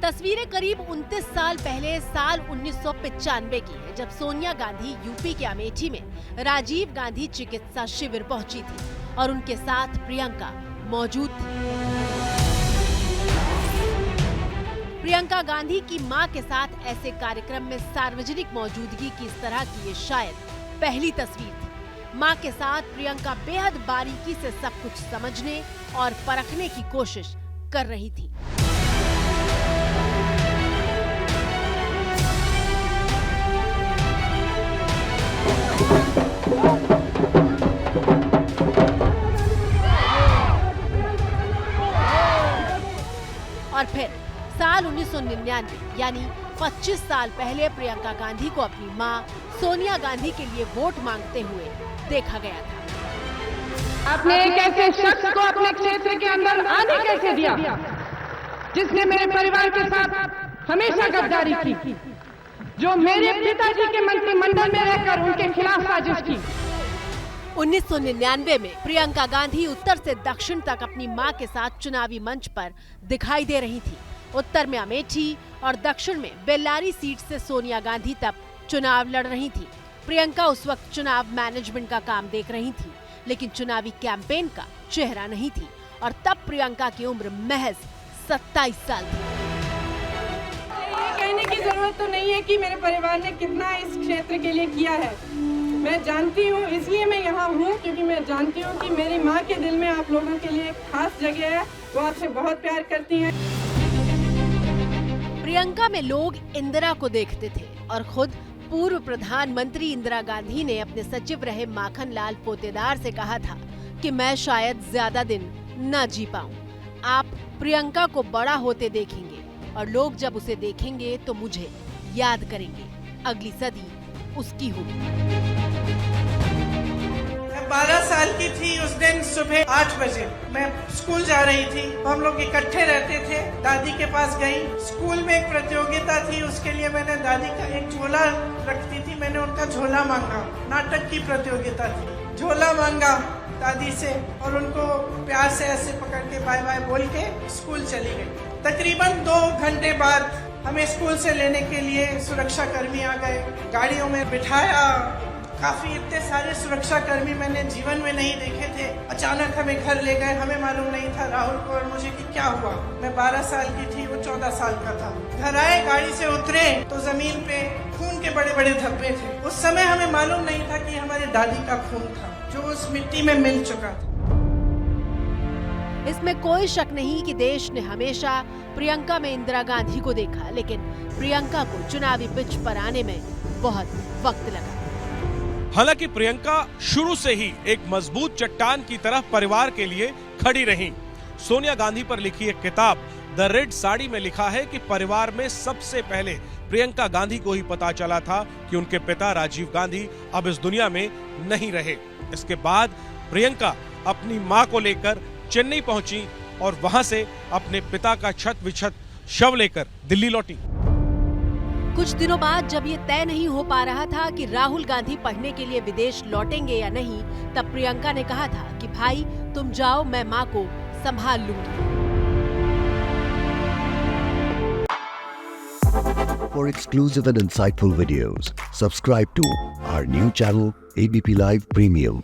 तस्वीरें करीब 29 साल पहले साल 1995 की है, जब सोनिया गांधी यूपी के अमेठी में राजीव गांधी चिकित्सा शिविर पहुंची थी और उनके साथ प्रियंका मौजूद थी। प्रियंका गांधी की मां के साथ ऐसे कार्यक्रम में सार्वजनिक मौजूदगी की इस तरह की ये शायद पहली तस्वीर थी। मां के साथ प्रियंका बेहद बारीकी से सब कुछ समझने और परखने की कोशिश कर रही थी। और फिर साल 1999 यानी 25 साल पहले प्रियंका गांधी को अपनी मां सोनिया गांधी के लिए वोट मांगते हुए देखा गया था। आपने एक ऐसे शख्स को अपने क्षेत्र के अंदर आने कैसे दिया, जिसने मेरे परिवार के साथ हमेशा गद्दारी की, जो मेरे पिताजी के मंत्रिमंडल में रहकर उनके खिलाफ साजिश की। 1999 में प्रियंका गांधी उत्तर से दक्षिण तक अपनी मां के साथ चुनावी मंच पर दिखाई दे रही थी। उत्तर में अमेठी और दक्षिण में बेल्लारी सीट से सोनिया गांधी तब चुनाव लड़ रही थी। प्रियंका उस वक्त चुनाव मैनेजमेंट का काम देख रही थी, लेकिन चुनावी कैंपेन का चेहरा नहीं थी। और तब प्रियंका की उम्र महज 27 साल थी। ये कहने की जरूरत तो नहीं है कि मेरे परिवार ने कितना इस क्षेत्र के लिए किया है। मैं जानती हूँ, इसलिए मैं यहाँ हूँ, क्योंकि मैं जानती हूँ कि मेरी माँ के दिल में आप लोगों के लिए खास जगह है। वो आपसे बहुत प्यार करती हैं। प्रियंका में लोग इंदिरा को देखते थे और खुद पूर्व प्रधानमंत्री इंदिरा गांधी ने अपने सचिव रहे माखन लाल पोतेदार से कहा था कि मैं शायद ज्यादा दिन न जी पाऊं। आप प्रियंका को बड़ा होते देखेंगे और लोग जब उसे देखेंगे तो मुझे याद करेंगे। अगली सदी उसकी होगी। 12 साल की थी उस दिन सुबह 8 बजे मैं स्कूल जा रही थी। हम लोग इकट्ठे रहते थे। दादी के पास गई। स्कूल में एक प्रतियोगिता थी, उसके लिए मैंने दादी का एक झोला रखती थी, मैंने उनका झोला मांगा। नाटक की प्रतियोगिता थी। झोला मांगा दादी से और उनको प्यार से ऐसे पकड़ के बाय बाय बोल के स्कूल चली गई। तकरीबन 2 घंटे बाद हमें स्कूल से लेने के लिए सुरक्षा कर्मी आ गए। गाड़ियों में बिठाया। काफी इतने सारे सुरक्षा कर्मी मैंने जीवन में नहीं देखे थे। अचानक हमें घर ले गए। हमें मालूम नहीं था राहुल को और मुझे कि क्या हुआ। मैं 12 साल की थी, वो 14 साल का था। घर आए, गाड़ी से उतरे तो जमीन पे खून के बड़े बड़े धब्बे थे। उस समय हमें मालूम नहीं था कि हमारी दादी का खून था जो उस मिट्टी में मिल चुका था। इसमें कोई शक नहीं कि देश ने हमेशा प्रियंका में इंदिरा गांधी को देखा, लेकिन प्रियंका को चुनावी पिच पर आने में बहुत वक्त लगा। हालांकि प्रियंका शुरू से ही एक मजबूत चट्टान की तरह परिवार के लिए खड़ी रही। सोनिया गांधी पर लिखी एक किताब द रेड साड़ी में लिखा है कि परिवार में सबसे पहले प्रियंका गांधी को ही पता चला था कि उनके पिता राजीव गांधी अब इस दुनिया में नहीं रहे। इसके बाद प्रियंका अपनी मां को लेकर चेन्नई पहुंची और वहां से अपने पिता का छत विछत शव लेकर दिल्ली लौटी। कुछ दिनों बाद जब ये तय नहीं हो पा रहा था कि राहुल गांधी पढ़ने के लिए विदेश लौटेंगे या नहीं, तब प्रियंका ने कहा था कि भाई तुम जाओ, मैं मां को संभाल लूंगी। For exclusive and insightful videos, subscribe to our new channel ABP Live Premium.